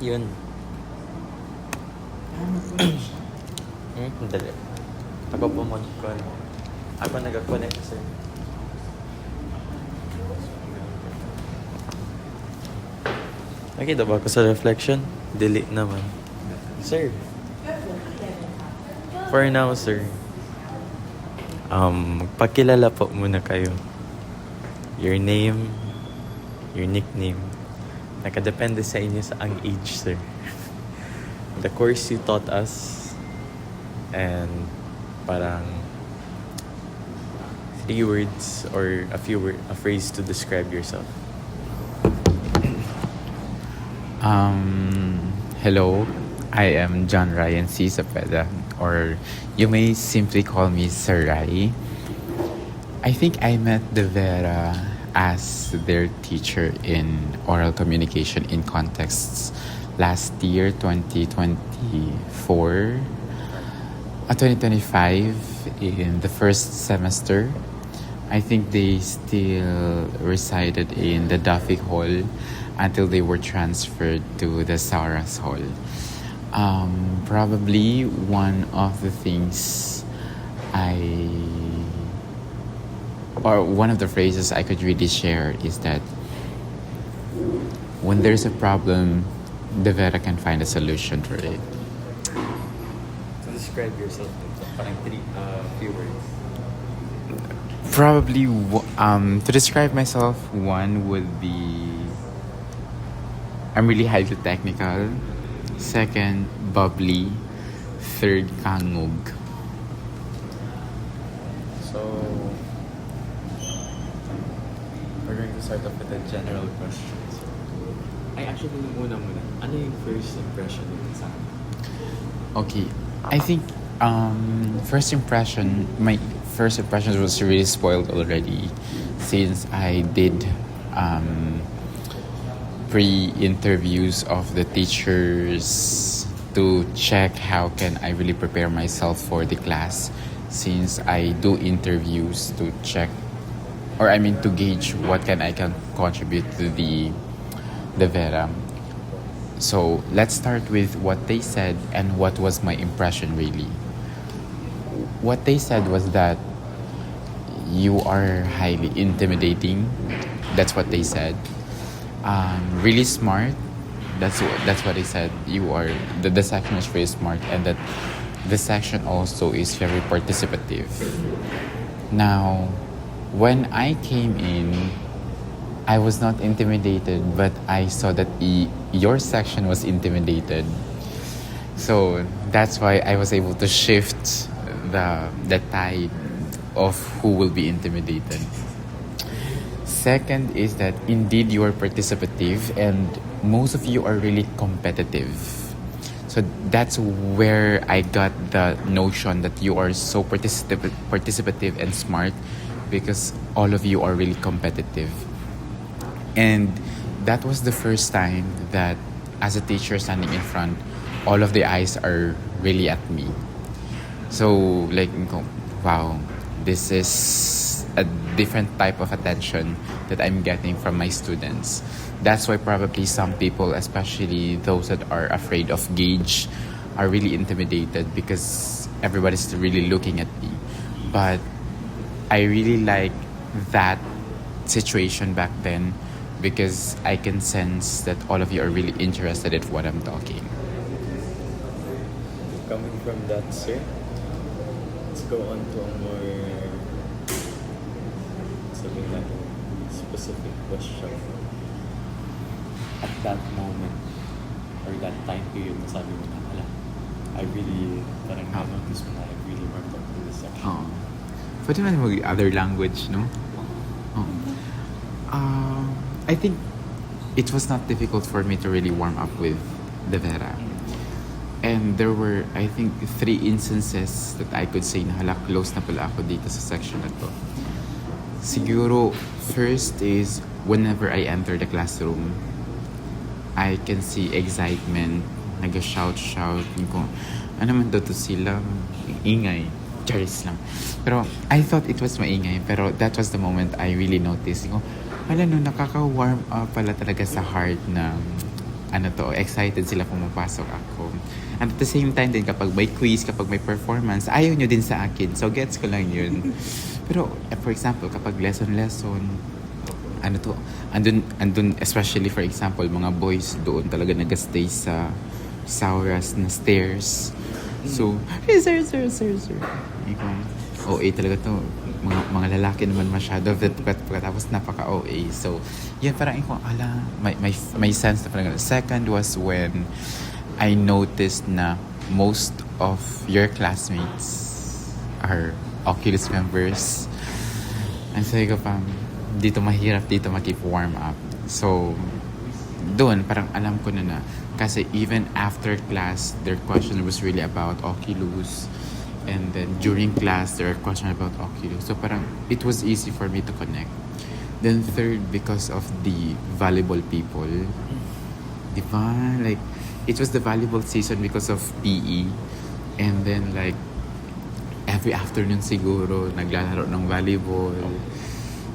Yun. Dali. Ako po mag-connect. Ako nag-connect, sir. Nakita ba ako sa reflection? Delete naman. Sir. For now, sir. Pakilala po muna kayo. Your name, your nickname. Nakadepende sa inyo sa ang age, sir. The course you taught us. And parang 3 words or a phrase to describe yourself. Hello, I am John Ryan C. Zapeda, or you may simply call me Sir Rai. I think I met the Vera as their teacher in oral communication in contexts last year, 2025, in the first semester. I think they still resided in the Duffy Hall until they were transferred to the Sauras Hall. Probably one of the things one of the phrases I could really share is that when there's a problem, the Vera can find a solution for it. To describe yourself, parang few words. Probably, to describe myself, one would be I'm really highly technical. Second, bubbly. Third, kangog. So, we're going to start off with the general questions. Actually, muna. Ano yung first impression mo sa akin? Okay, I think my first impression was really spoiled already since I did pre-interviews of the teachers to check how can I really prepare myself for the class, since I do interviews to check, or I mean to gauge what can I contribute to the Vera. So let's start with what they said and what was my impression really. What they said was that you are highly intimidating. That's what they said. Really smart. That's what they said. You are the section is very smart, and that the section also is very participative. Now, when I came in, I was not intimidated, but I saw that your section was intimidated. So that's why I was able to shift the tide of who will be intimidated. Second is that indeed you are participative and most of you are really competitive. So that's where I got the notion that you are so participative and smart, because all of you are really competitive. And that was the first time that as a teacher standing in front, all of the eyes are really at me. So like, wow, this is a different type of attention that I'm getting from my students. That's why probably some people, especially those that are afraid of gauge, are really intimidated because everybody's really looking at me. But I really like that situation back then because I can sense that all of you are really interested in what I'm talking. Coming from that, sir, let's go on to a more specific question. At that moment or that time period, nasabi mo na, I really, parang na-notice mo na I really worked up to this section. Pwede naman mag-other language, no? I think it was not difficult for me to really warm up with the Vera. And there were, I think, 3 instances that I could say na close na pala ako dito sa section na to. Siguro, first is whenever I enter the classroom, I can see excitement, nag-shout, ko, ano man daw to sila, ingay, charis lang. Pero I thought it was maingay, pero that was the moment I really noticed. Ko, nakaka-warm up pala talaga sa heart na excited sila pumapasok ako. And at the same time din, kapag may quiz, kapag may performance, ayaw nyo din sa akin. So, gets ko lang yun. Pero, for example, kapag lesson, andun, especially for example, mga boys doon talaga nag-stay sa Sauras na stairs. So, hey, sir. OA talaga to. Mga lalaki naman masyado. Tapos napaka-OA. So, yun parang may sense na parang. Second was when I noticed na most of your classmates are Oculus members. And sabi ko pa, dito mahirap dito mag-keep warm up. So, doon parang alam ko na kasi even after class, their question was really about Oculus. And then during class, there are questions about Oculus. So parang it was easy for me to connect. Then third, because of the valuable people. Diba? Like, it was the valuable season because of PE. And then like, every afternoon siguro, naglalaro ng volleyball.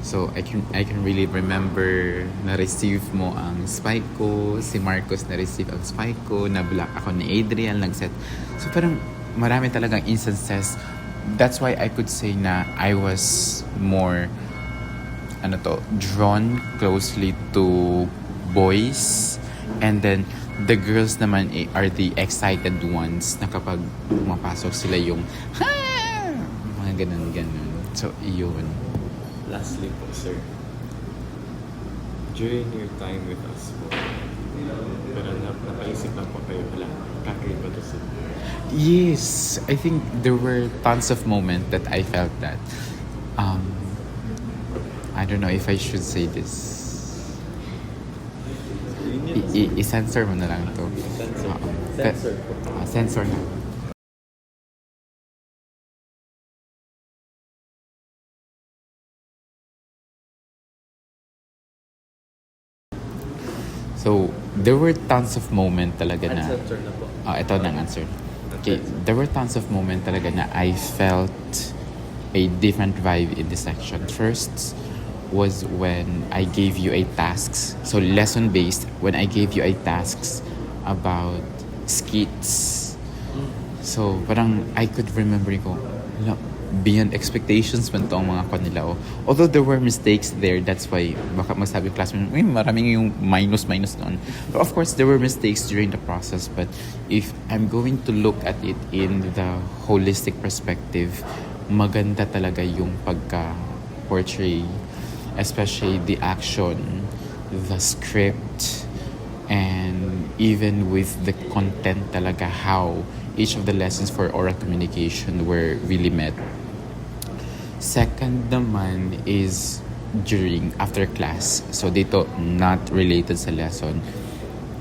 So, I can really remember na-receive mo ang spike ko, si Marcos na-receive ang spike ko, na-block ako ni Adrian, nag-set. So, parang marami talagang instances. That's why I could say na I was more, drawn closely to boys. And then, the girls naman are the excited ones na kapag pumapasok sila yung, ha! Mga ganun. So, iyon. Lastly po, sir. During your time with us po, pero napaisip lang po kayo, kakaiba to sir. Yes, I think there were tons of moments that I felt that. I don't know if I should say this. I-censor mo na lang to. Censor po. Censor na. So, there were tons of moments talaga na... Censor na po. Ito na ang answer. Okay, there were tons of moments talaga na I felt a different vibe in this section. First was when I gave you a tasks. So, lesson-based, when I gave you a tasks about skits. So, parang I could remember ko, beyond expectations man to ang mga kanila. Although there were mistakes there, that's why baka magsabi classmate, maraming yung minus noon. But of course, there were mistakes during the process. But if I'm going to look at it in the holistic perspective, maganda talaga yung pagka-portray. Especially the action, the script, and even with the content talaga, how each of the lessons for oral communication were really met. Second naman is after class. So dito, not related sa lesson.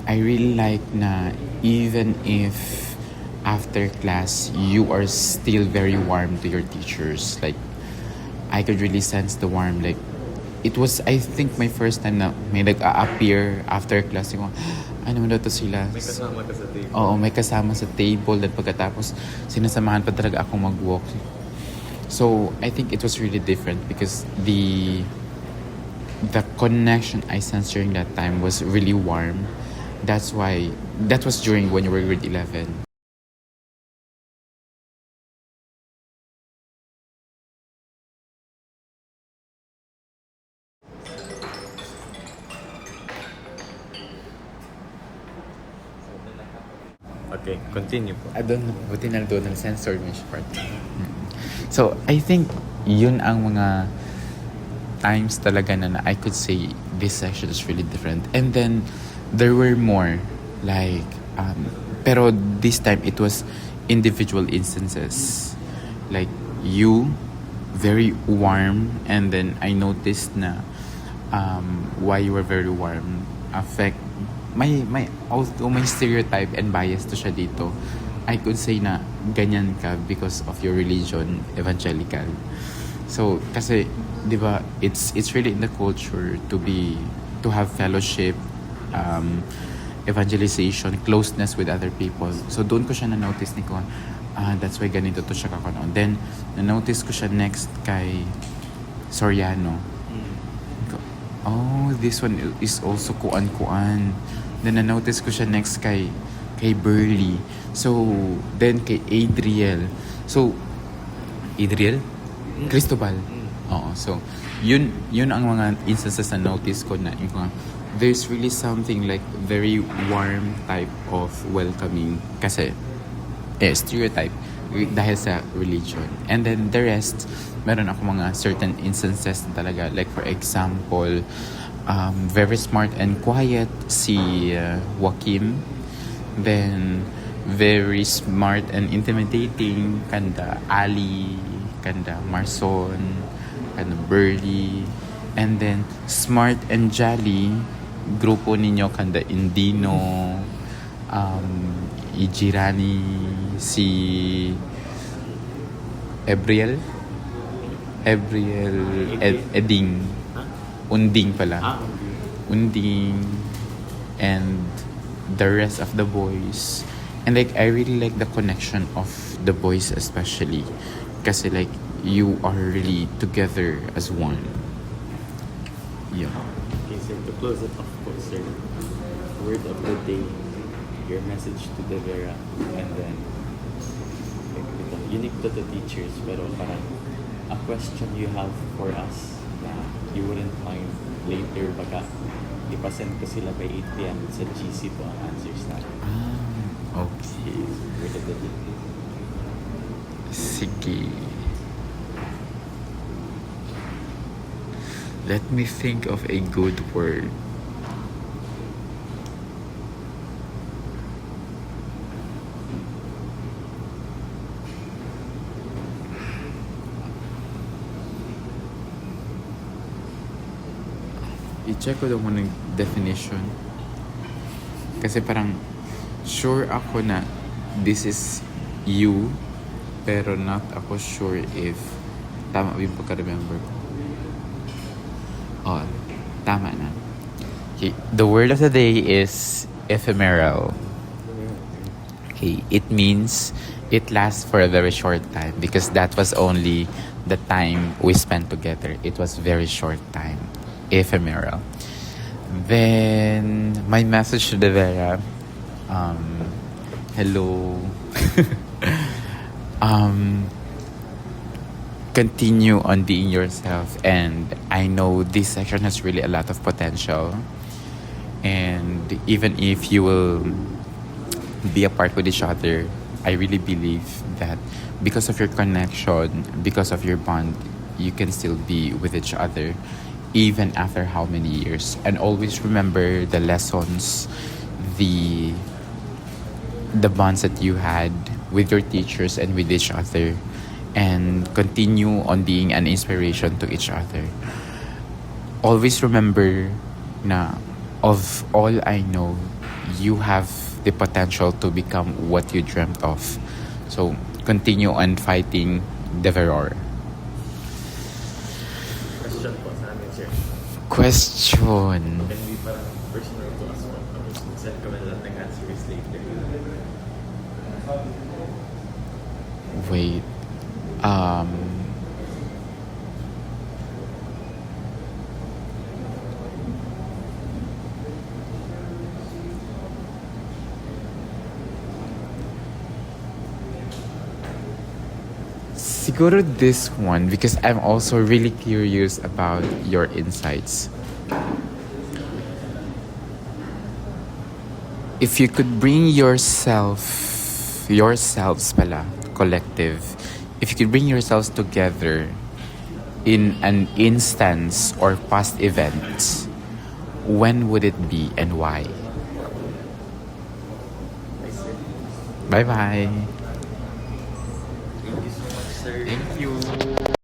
I really like na even if after class, you are still very warm to your teachers. Like, I could really sense the warm. Like, it was, I think, my first time na may nag-a-appear after class. Yung, ano daw to sila? May kasama ka sa table. Oo, may kasama sa table. At pagkatapos, sinasamahan pa talaga akong mag-walk. So, I think it was really different because the connection I sensed during that time was really warm. That's why, that was during when you were grade 11. Okay, continue po. I don't know. Buti na doon censored mo yung part. So, I think yun ang mga times talaga na I could say this section is really different. And then, there were more. Like, pero this time, it was individual instances. Like, you, very warm. And then, I noticed na why you were very warm although may stereotype and bias to siya dito, I could say na ganyan ka because of your religion, evangelical. So, kasi, di ba, it's really in the culture to have fellowship, evangelization, closeness with other people. So, doon ko siya na-notice ni ko, that's why ganito to siya kakanoon. Then, na-notice ko siya next kay Soriano. Oh, this one is also kuan-kuan. Then na-notice ko siya next kay Burley. So, then kay Adriel. So, Adriel? Cristobal. Oo. So, yun ang mga instances na notice ko na yung mga, there's really something like very warm type of welcoming. Kasi, stereotype dahil sa religion. And then the rest, meron ako mga certain instances na talaga. Like for example, very smart and quiet si Joaquim. Then, very smart and intimidating kanda Ali, kanda Marson, kanda Burley. And then, smart and jolly, grupo ninyo kanda Indino, Ijirani, si Ebriel, Eding, Unding pala. Unding, and the rest of the boys. And like, I really like the connection of the boys especially. Kasi like, you are really together as one. Yeah. Okay, sir, to close it off po, sir, word of the day, your message to the Vera, and then, like, ito, unique to the teachers, pero parang a question you have for us na you wouldn't mind later baka ipasend ko sila by 8 p.m. sa GC po ang answers natin. Okay. Word of the day. Sige. Let me think of a good word. I-check ko daw muna yung definition. Kasi parang sure ako na this is you, pero not ako sure if tama ba yung pagka-remember ko. Oh, tama na. Okay. The word of the day is ephemeral. Okay, it means it lasts for a very short time because that was only the time we spent together. It was very short time. Ephemeral. Then my message to the Vera, hello. Continue on being yourself, and I know this section has really a lot of potential, and even if you will be apart with each other, I really believe that because of your connection, because of your bond, you can still be with each other even after how many years. And always remember the lessons, the bonds that you had with your teachers and with each other, and continue on being an inspiration to each other. Always remember na of all I know, you have the potential to become what you dreamt of. So continue on fighting the Veror. Question po sa amin, sir. Question. Can we parang personal to us po? Send kami lahat ng answers later. Wait. Siguro this one because I'm also really curious about your insights. If you could bring yourselves pala, collective, if you could bring yourselves together in an instance or past event, when would it be and why? Bye-bye. Thank you so much, sir. Thank you.